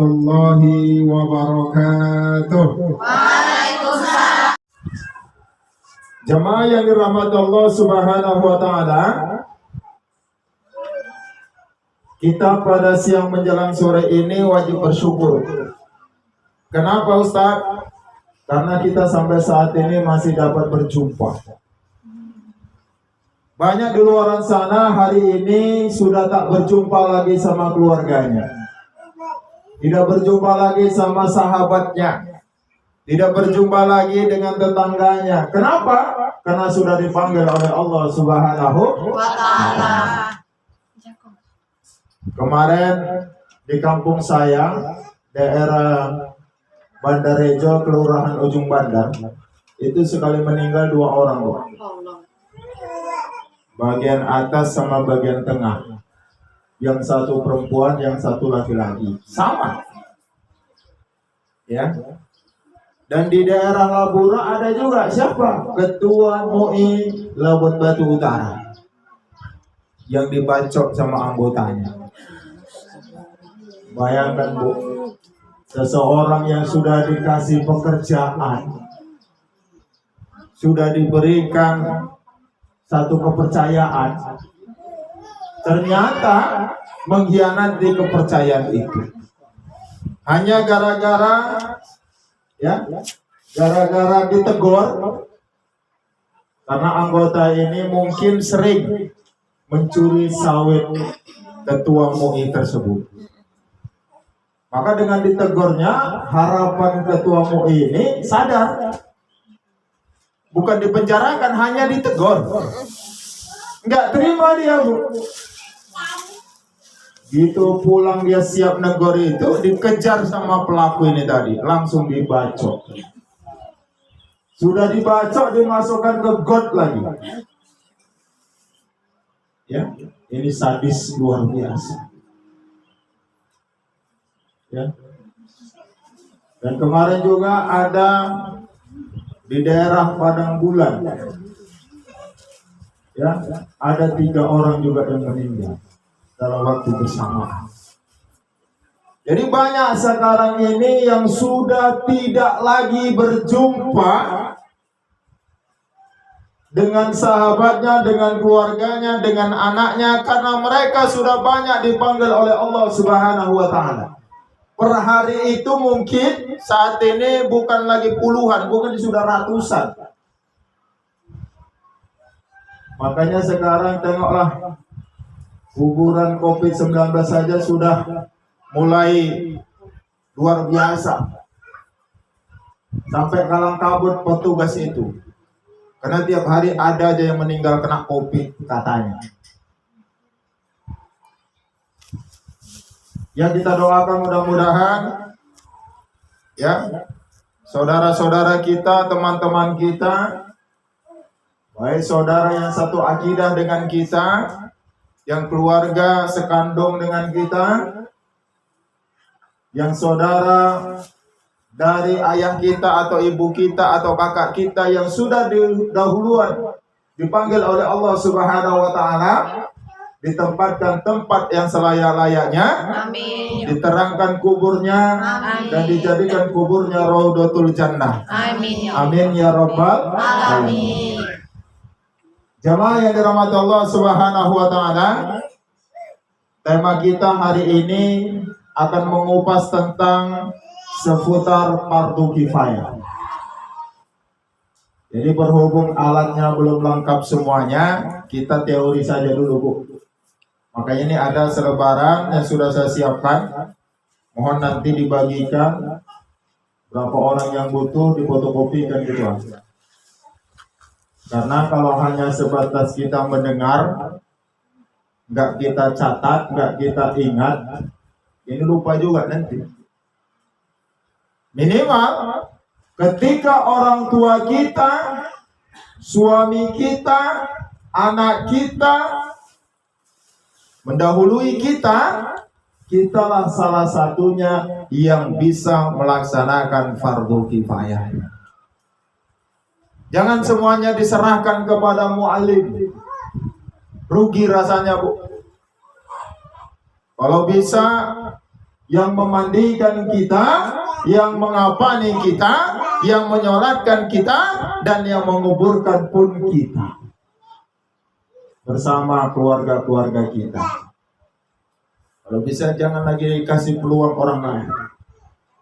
warahmatullahi wabarakatuh. Waalaikumsalam. Jamaah yang dirahmati Allah Subhanahu wa taala, kita pada siang menjelang sore ini wajib bersyukur. Kenapa Ustaz? Karena kita sampai saat ini masih dapat berjumpa. Banyak di luar sana hari ini sudah tak berjumpa lagi sama keluarganya, tidak berjumpa lagi sama sahabatnya, tidak berjumpa lagi dengan tetangganya. Kenapa? Karena sudah dipanggil oleh Allah Subhanahu wa ta'ala. Kemarin di kampung saya, daerah Bandarejo, Kelurahan Ujung Bandar, itu sekali meninggal 2 orang, Bu. Bagian atas sama bagian tengah. Yang satu perempuan, yang satu laki-laki. Sama. Ya. Dan di daerah Labura ada juga siapa? Ketua MUI Labuan Batu Utara. Yang dibacok sama anggotanya. Bayangkan, Bu, seseorang yang sudah dikasih pekerjaan, sudah diberikan satu kepercayaan, ternyata mengkhianati kepercayaan itu. Hanya gara-gara ditegur, karena anggota ini mungkin sering mencuri sawit ketua MUI tersebut. Maka dengan ditegurnya, harapan ketua MUI ini sadar. Bukan dipenjarakan, hanya ditegur. Enggak terima dia, Bu. Gitu pulang dia siap negor itu, dikejar sama pelaku ini tadi. Langsung dibacok. Sudah dibacok, dimasukkan ke got lagi. Ya, ini sadis luar biasa. Ya. Dan kemarin juga ada di daerah Padang Bulan, ya, ada 3 orang juga yang meninggal dalam waktu bersamaan. Jadi banyak sekarang ini yang sudah tidak lagi berjumpa dengan sahabatnya, dengan keluarganya, dengan anaknya, karena mereka sudah banyak dipanggil oleh Allah Subhanahu wa ta'ala. Per hari itu mungkin saat ini bukan lagi puluhan, bukan sudah ratusan. Makanya sekarang tengoklah, kuburan COVID-19 saja sudah mulai luar biasa. Sampai kalang kabut petugas itu. Karena tiap hari ada aja yang meninggal kena COVID katanya. Yang kita doakan mudah-mudahan, ya, saudara-saudara kita, teman-teman kita, baik saudara yang satu akidah dengan kita, yang keluarga sekandung dengan kita, yang saudara dari ayah kita atau ibu kita atau kakak kita yang sudah dahuluan dipanggil oleh Allah Subhanahu wa ta'ala, ditempatkan tempat yang selayak-layaknya, diterangkan kuburnya, dan dijadikan kuburnya Raudatul Jannah. Amin ya rabbal alamin. Jamaah yang dirahmati Allah Subhanahu wa ta'ala, tema kita hari ini akan mengupas tentang seputar fardu kifayah. Jadi berhubung alatnya belum lengkap semuanya, kita teori saja dulu, Bu. Makanya ini ada selebaran yang sudah saya siapkan. Mohon nanti dibagikan berapa orang yang butuh, difotokopikan gitu aja. Karena kalau hanya sebatas kita mendengar, nggak kita catat, nggak kita ingat, ini lupa juga nanti. Minimal ketika orang tua kita, suami kita, anak kita mendahului kita, kitalah salah satunya yang bisa melaksanakan fardu kifayah. Jangan semuanya diserahkan kepada mu'alim. Rugi rasanya, Bu. Kalau bisa yang memandikan kita, yang mengapani kita, yang menyolatkan kita, dan yang menguburkan pun kita bersama keluarga-keluarga kita. Kalau bisa jangan lagi kasih peluang orang lain.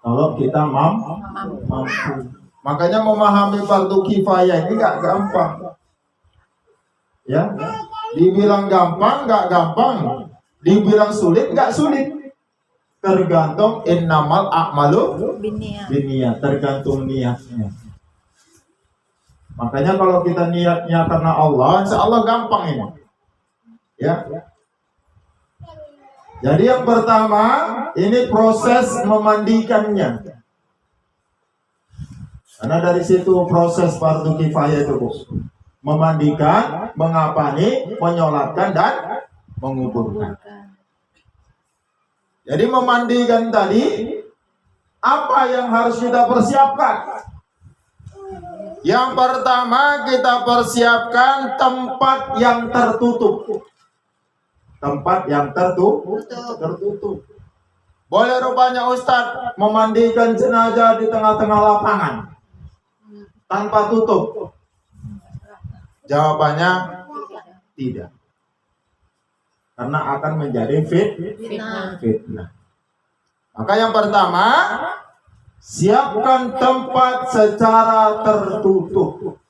Kalau kita mampu. Makanya memahami fardu kifayah ini nggak gampang. Ya, dibilang gampang nggak gampang, dibilang sulit nggak sulit. Tergantung innamal a'malu binniyat, tergantung niatnya. Makanya kalau kita niatnya karena Allah, insya Allah gampang ini. Ya. Jadi yang pertama ini proses memandikannya. Karena dari situ proses fardu kifayah itu, Bu. Memandikan, mengapani, menyolatkan dan menguburkan. Jadi memandikan tadi, apa yang harus kita persiapkan? Yang pertama kita persiapkan tempat yang tertutup. Tempat yang tertutup. Boleh rupanya Ustadz memandikan jenazah di tengah-tengah lapangan tanpa tutup? Jawabannya tidak. Karena akan menjadi fitnah. Maka yang pertama, siapkan tempat secara tertutup.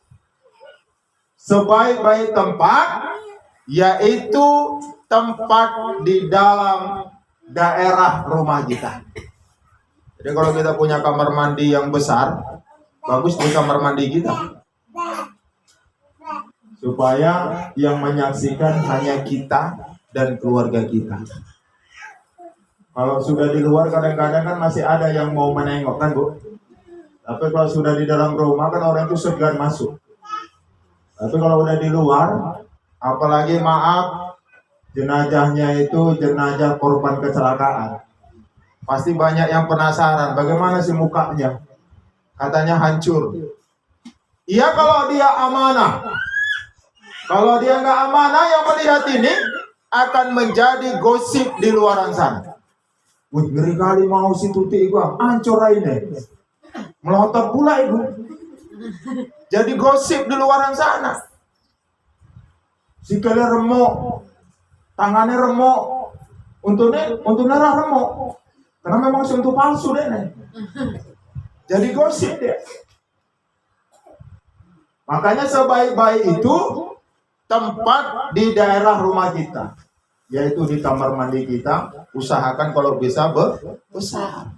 Sebaik-baik tempat yaitu tempat di dalam daerah rumah kita. Jadi kalau kita punya kamar mandi yang besar, bagus di kamar mandi kita. Supaya yang menyaksikan hanya kita dan keluarga kita. Kalau sudah di luar kadang-kadang kan masih ada yang mau menengok kan, Bu. Tapi kalau sudah di dalam rumah kan orang itu segan masuk. Tapi kalau udah di luar, apalagi maaf, jenazahnya itu jenazah korban kecelakaan. Pasti banyak yang penasaran bagaimana sih mukanya. Katanya hancur. Iya kalau dia amanah. Kalau dia nggak amanah, yang melihat ini akan menjadi gosip di luaran sana. Wih, ngeri kali mau si Tuti gua, hancur ini. Melotot pula ibu. Jadi gosip di luaran sana. Sikilnya remuk, tangannya remuk, untungnya remuk. Karena memang sentuh palsu deh nih. Jadi gosip dia. Makanya sebaik-baik itu tempat di daerah rumah kita, yaitu di kamar mandi kita. Usahakan kalau bisa besar.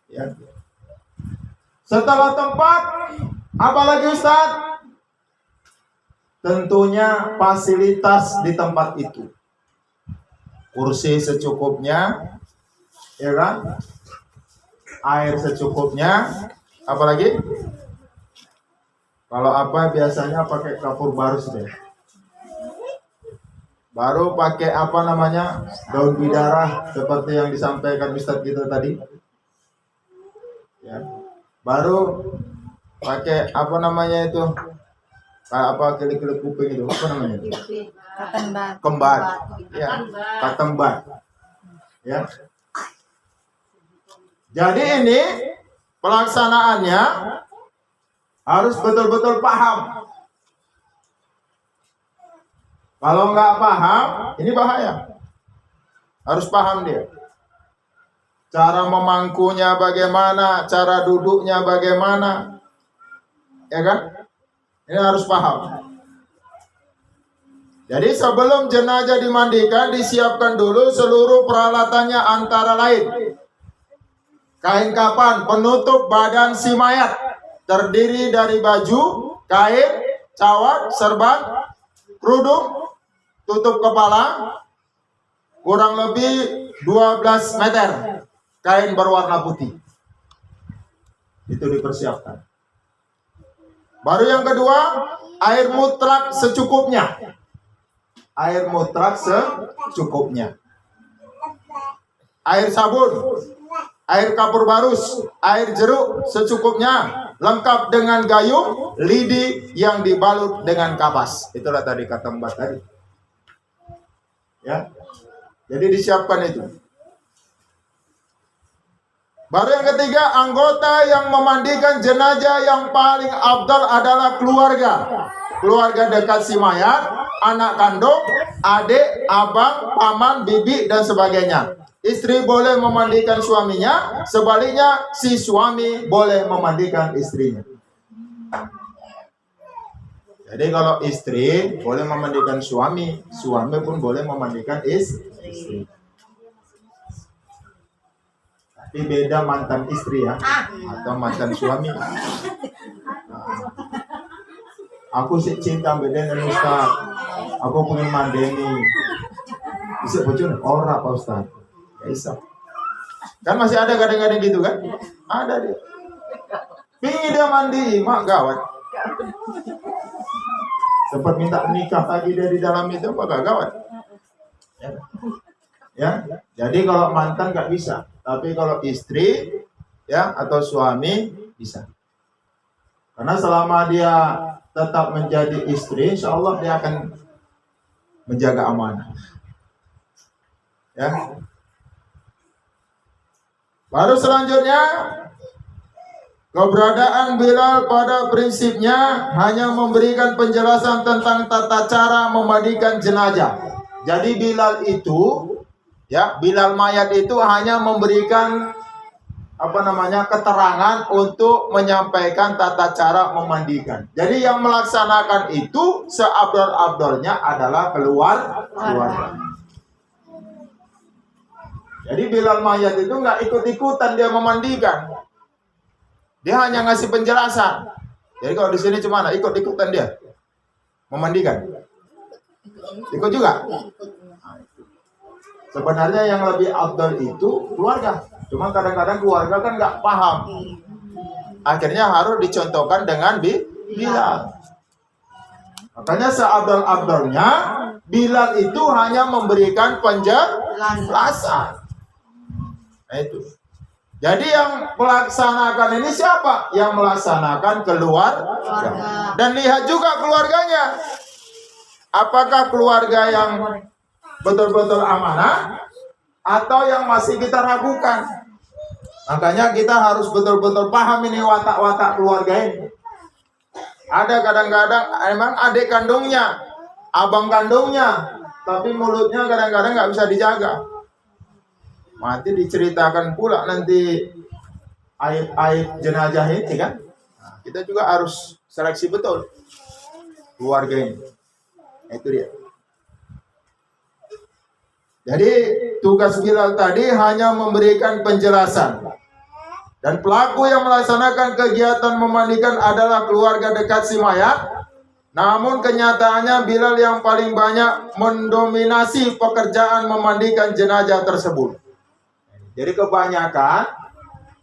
Ya. Setelah tempat, apalagi Ustaz? Tentunya fasilitas di tempat itu. Kursi secukupnya, ya kan? Air secukupnya, apalagi? Kalau apa biasanya pakai kapur barus deh. Baru pakai apa namanya? Daun bidara seperti yang disampaikan Ustaz kita tadi. Ya. Baru pakai apa namanya itu? Kayak apa kili-kili kuping itu? Apa namanya itu? Kembar. Ya, katembar. Ya. Jadi ini pelaksanaannya harus betul-betul paham. Kalau nggak paham, ini bahaya. Harus paham dia. Cara memangkunya bagaimana, cara duduknya bagaimana. Ya kan? Ini harus paham. Jadi sebelum jenazah dimandikan, disiapkan dulu seluruh peralatannya, antara lain kain kafan penutup badan si mayat, terdiri dari baju, kain, cawat, serban, kerudung, tutup kepala, kurang lebih 12 meter, kain berwarna putih. Itu dipersiapkan. Baru yang kedua, air mutlak secukupnya. Air mutlak secukupnya. Air sabun, air kapur barus, air jeruk secukupnya, lengkap dengan gayung, lidi yang dibalut dengan kapas. Itulah tadi kata Mbak tadi. Ya. Jadi disiapkan itu. Baru yang ketiga, anggota yang memandikan jenazah yang paling afdal adalah keluarga. Keluarga dekat si mayat, anak kandung, adik, abang, paman, bibi, dan sebagainya. Istri boleh memandikan suaminya, sebaliknya si suami boleh memandikan istrinya. Jadi kalau istri boleh memandikan suami, suami pun boleh memandikan istri. Tapi beda mantan istri ya, atau mantan suami. Aku sih cinta beda dengan Ustaz. Aku pengen mandeni. Bisa bocor? Ora Pak Ustaz. Ya bisa. Kan masih ada kadang-kadang gitu kan? Ada dia. Pingin dia mandi, mak gawat. Sempat minta nikah lagi dia di dalam itu, apa gawat? Ya. Jadi kalau mantan nggak bisa. Tapi kalau istri ya atau suami bisa. Karena selama dia tetap menjadi istri, insya Allah dia akan menjaga amanah. Ya. Baru selanjutnya, keberadaan Bilal pada prinsipnya hanya memberikan penjelasan tentang tata cara memandikan jenazah. Jadi Bilal itu ya, Bilal mayat itu hanya memberikan keterangan untuk menyampaikan tata cara memandikan. Jadi yang melaksanakan itu seabdol-abdolnya adalah keluarga. Jadi Bilal mayat itu nggak ikut-ikutan dia memandikan. Dia hanya ngasih penjelasan. Jadi kalau di sini cuma ikut-ikutan dia memandikan. Ikut juga. Sebenarnya yang lebih afdal itu keluarga. Cuma kadang-kadang keluarga kan nggak paham. Akhirnya harus dicontohkan dengan Bilal. Makanya seabdal-abdalnya Bilal itu hanya memberikan penjelasan. Nah itu. Jadi yang melaksanakan ini siapa? Yang melaksanakan keluarga. Dan lihat juga keluarganya. Apakah keluarga yang betul-betul amanah atau yang masih kita ragukan? Makanya kita harus betul-betul paham ini watak-watak keluarga ini. Ada kadang-kadang emang adik kandungnya, abang kandungnya, tapi mulutnya kadang-kadang nggak bisa dijaga. Mati diceritakan pula nanti aib-aib jenazah ini kan. Nah, kita juga harus seleksi betul keluarga ini. Itu dia. Jadi tugas Bilal tadi hanya memberikan penjelasan. Dan pelaku yang melaksanakan kegiatan memandikan adalah keluarga dekat si mayat. Namun kenyataannya Bilal yang paling banyak mendominasi pekerjaan memandikan jenazah tersebut. Jadi kebanyakan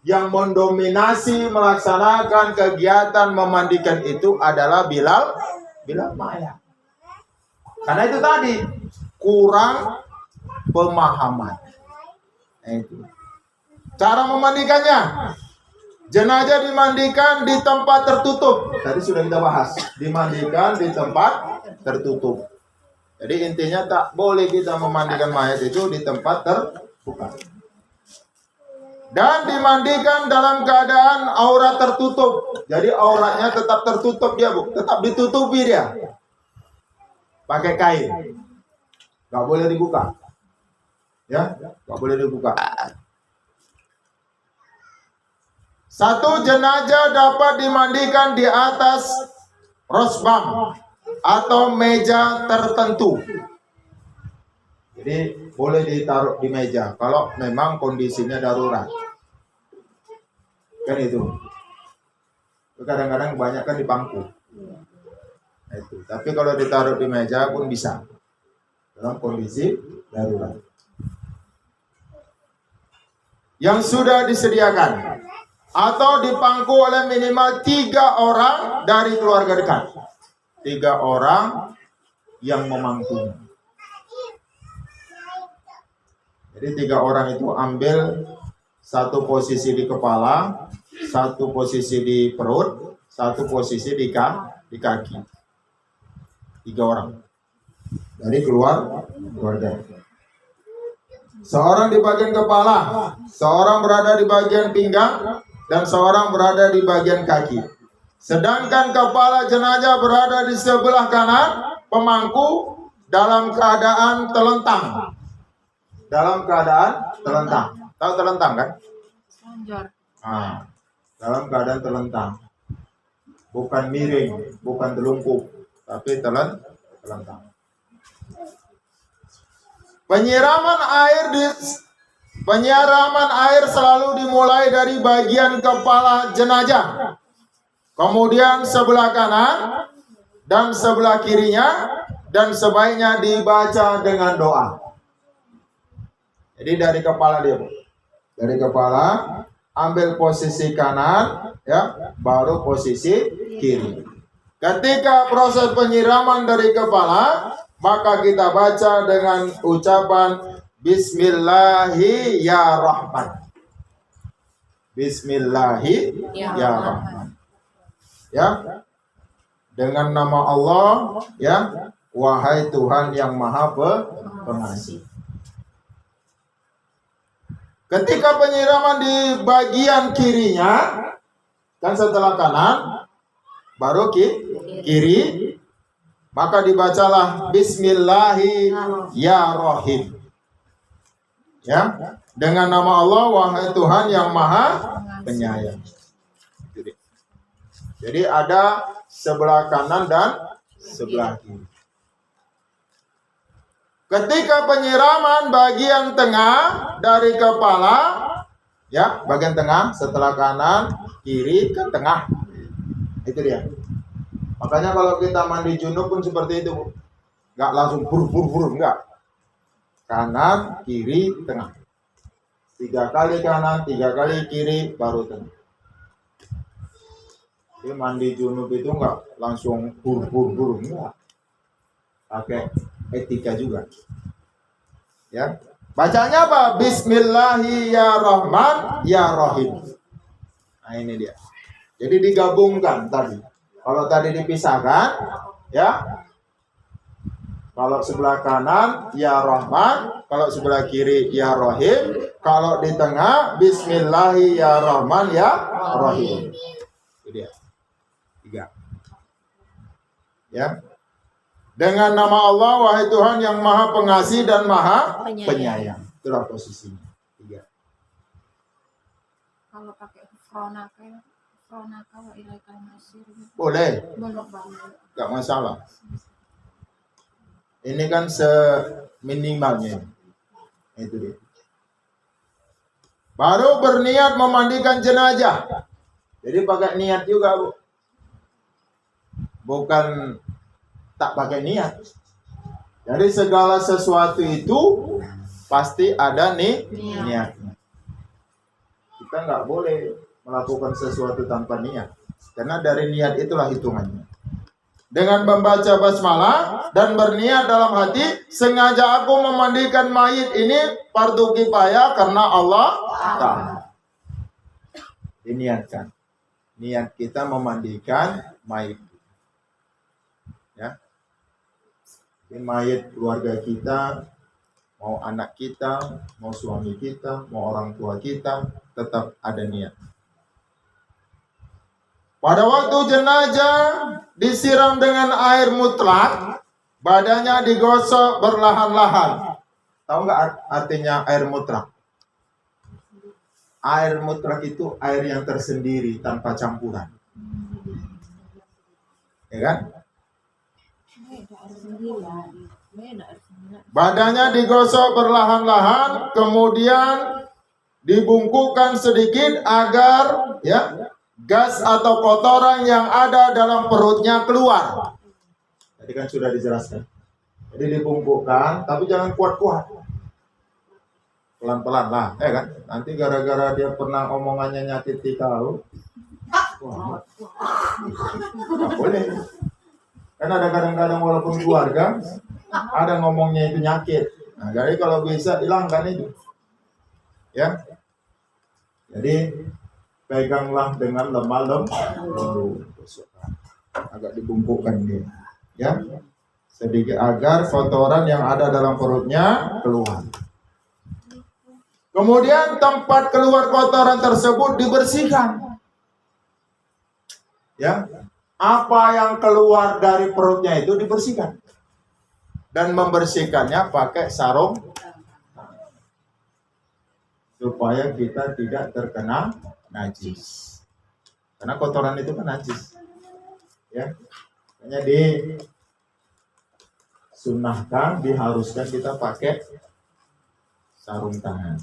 yang mendominasi melaksanakan kegiatan memandikan itu adalah Bilal mayat. Karena itu tadi kurang pemahaman. Itu. Cara memandikannya, jenazah dimandikan di tempat tertutup. Tadi sudah kita bahas, dimandikan di tempat tertutup. Jadi intinya tak boleh kita memandikan mayat itu di tempat terbuka. Dan dimandikan dalam keadaan aurat tertutup. Jadi auratnya tetap tertutup dia, Bu. Tetap ditutupi dia. Pakai kain. Gak boleh dibuka. Ya, gak boleh dibuka. Satu jenazah dapat dimandikan di atas rosbam atau meja tertentu. Jadi boleh ditaruh di meja kalau memang kondisinya darurat. Kan itu. Kadang-kadang kebanyakan di bangku. Itu. Tapi kalau ditaruh di meja pun bisa. Dalam kondisi darurat. Yang sudah disediakan atau dipangku oleh minimal 3 orang dari keluarga dekat. 3 orang yang memangkunya. Jadi 3 orang itu ambil satu posisi di kepala, satu posisi di perut, satu posisi di kaki. 3 orang dari keluarga. Seorang di bagian kepala, seorang berada di bagian pinggang, dan seorang berada di bagian kaki. Sedangkan kepala jenazah berada di sebelah kanan pemangku dalam keadaan telentang. Dalam keadaan telentang. Tahu telentang kan? Dalam keadaan telentang. Bukan miring, bukan telungkup, tapi telentang. Penyiraman air selalu dimulai dari bagian kepala jenazah, kemudian sebelah kanan dan sebelah kirinya, dan sebaiknya dibaca dengan doa. Jadi dari kepala dia, Bu. Dari kepala ambil posisi kanan, ya, baru posisi kiri. Ketika proses penyiraman dari kepala, maka kita baca dengan ucapan Bismillahirrahmanirrahim. Bismillahirrahmanirrahim. Ya. Dengan nama Allah, ya, wahai Tuhan yang Maha Pengasih. Ketika penyiraman di bagian kirinya, kan setelah kanan, baru kiri, maka dibacalah Bismillahirrahmanirrahim. Ya, dengan nama Allah, wahai Tuhan yang Maha Penyayang. Jadi ada sebelah kanan dan sebelah kiri. Ketika penyiraman bagian tengah dari kepala, ya, bagian tengah setelah kanan, kiri ke tengah. Itu dia. Makanya kalau kita mandi junub pun seperti itu, Bu. Nggak langsung bur, enggak. Kanan, kiri, tengah. 3 kali kanan, 3 kali kiri, baru tengah. Jadi mandi junub itu enggak langsung bur, enggak. Pakai etika juga. Ya. Bacanya apa? Bismillahirrahmanirrahim. Nah, ini dia. Jadi digabungkan tadi. Kalau tadi dipisahkan, ya. Kalau sebelah kanan, ya Rahman. Kalau sebelah kiri, ya Rahim. Kalau di tengah, Bismillahirrahmanirrahim. Itu dia. 3. Ya. Dengan nama Allah, wahai Tuhan yang Maha Pengasih dan Maha Penyayang. Itulah posisinya. 3. Kalau pakai Boleh, nggak masalah. Ini kan seminimalnya. Itu dia. Baru berniat memandikan jenazah. Jadi pakai niat juga, Bu. Bukan tak pakai niat. Jadi segala sesuatu itu pasti ada niatnya. Kita nggak boleh melakukan sesuatu tanpa niat, karena dari niat itulah hitungannya. Dengan membaca basmalah dan berniat dalam hati, sengaja aku memandikan mayit ini fardu kifayah karena Allah Ta'ala. Diniatkan. Niat kita memandikan mayit. Ya. Ini mayit keluarga kita, mau anak kita, mau suami kita, mau orang tua kita, tetap ada niat. Pada waktu jenazah disiram dengan air mutlak, badannya digosok berlahan-lahan. Tahu nggak artinya air mutlak? Air mutlak itu air yang tersendiri tanpa campuran. Ya kan? Badannya digosok berlahan-lahan, kemudian dibungkukkan sedikit agar, ya, gas atau kotoran yang ada dalam perutnya keluar. Tadi kan sudah dijelaskan. Jadi dibungkukkan, tapi jangan kuat-kuat. Pelan-pelan lah, kan? Nanti gara-gara dia pernah omongannya nyakiti kau. Wah, nggak boleh. Kan ada kadang-kadang walaupun keluarga, ada ngomongnya itu nyakit. Nah, jadi kalau bisa hilangkan itu. Ya. Jadi peganglah dengan lemah lembut, agak dibungkukkan dia, ya, sedikit agar kotoran yang ada dalam perutnya keluar. Kemudian tempat keluar kotoran tersebut dibersihkan. Ya, apa yang keluar dari perutnya itu dibersihkan. Dan membersihkannya pakai sarung supaya kita tidak terkena najis. Karena kotoran itu kan najis. Ya. Makanya disunahkan, diharuskan kita pakai sarung tangan.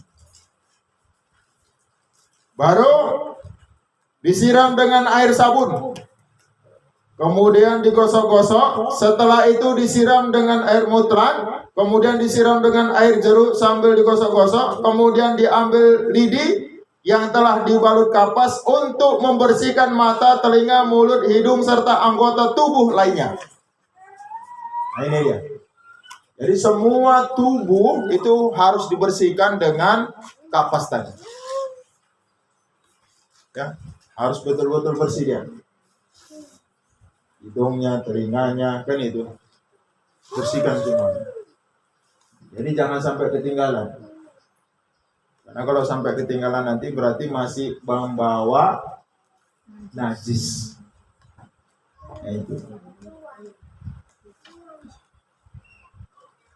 Baru disiram dengan air sabun. Kemudian digosok-gosok. Setelah itu disiram dengan air mutlak. Kemudian disiram dengan air jeruk sambil digosok-gosok. Kemudian diambil lidi yang telah dibalut kapas untuk membersihkan mata, telinga, mulut, hidung, serta anggota tubuh lainnya. Nah ini dia. Jadi semua tubuh itu harus dibersihkan dengan kapas tadi. Ya, harus betul-betul bersih dia. Hidungnya, telinganya, kan itu. Bersihkan semua. Jadi jangan sampai ketinggalan. Karena kalau sampai ketinggalan nanti berarti masih membawa najis. Nah, itu.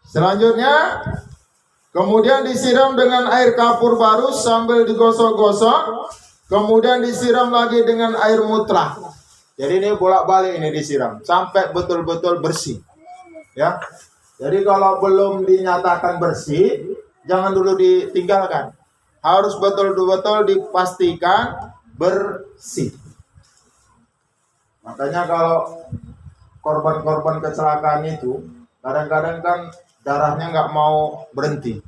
Selanjutnya, kemudian disiram dengan air kapur barus sambil digosok-gosok. Kemudian disiram lagi dengan air mutlak. Jadi ini bolak-balik ini disiram sampai betul-betul bersih. Ya. Jadi kalau belum dinyatakan bersih, jangan dulu ditinggalkan. Harus betul-betul dipastikan bersih. Makanya kalau korban-korban kecelakaan itu kadang-kadang kan darahnya nggak mau berhenti.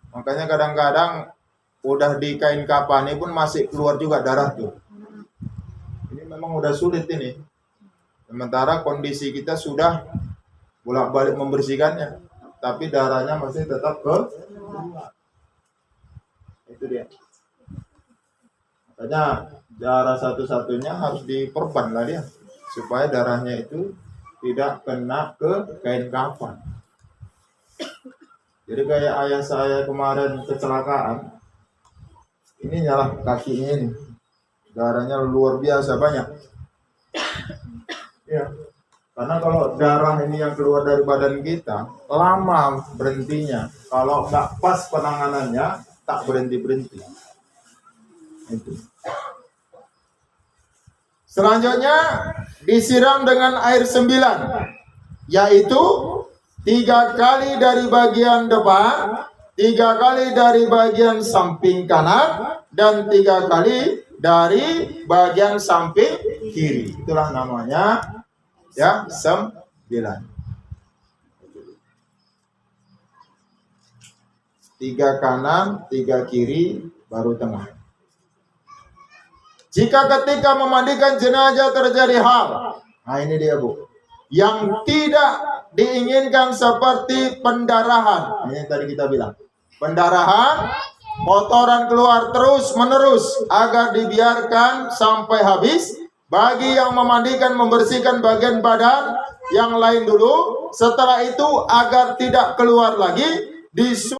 Makanya kadang-kadang udah di kain kafani pun masih keluar juga darah tuh. Ini memang udah sulit ini. Sementara kondisi kita sudah bolak-balik membersihkannya, tapi darahnya masih tetap keluar. Itu dia. Makanya cara satu-satunya harus diperban lah dia, supaya darahnya itu tidak kena ke kain kafan. Jadi kayak ayah saya kemarin kecelakaan, ini nyalah kakinya ini, darahnya luar biasa banyak. Ya, karena kalau darah ini yang keluar dari badan kita lama berhentinya, kalau nggak pas penanganannya tak berhenti. Itu. Selanjutnya disiram dengan air 9, yaitu 3 kali dari bagian depan, 3 kali dari bagian samping kanan, dan 3 kali dari bagian samping kiri. Itulah namanya ya 9. 3 kanan, 3 kiri, baru tengah. Jika ketika memandikan jenazah terjadi hal, nah ini dia Bu, yang tidak diinginkan seperti pendarahan. Ini yang tadi kita bilang. Pendarahan, kotoran keluar terus menerus agar dibiarkan sampai habis. Bagi yang memandikan, membersihkan bagian badan yang lain dulu. Setelah itu agar tidak keluar lagi,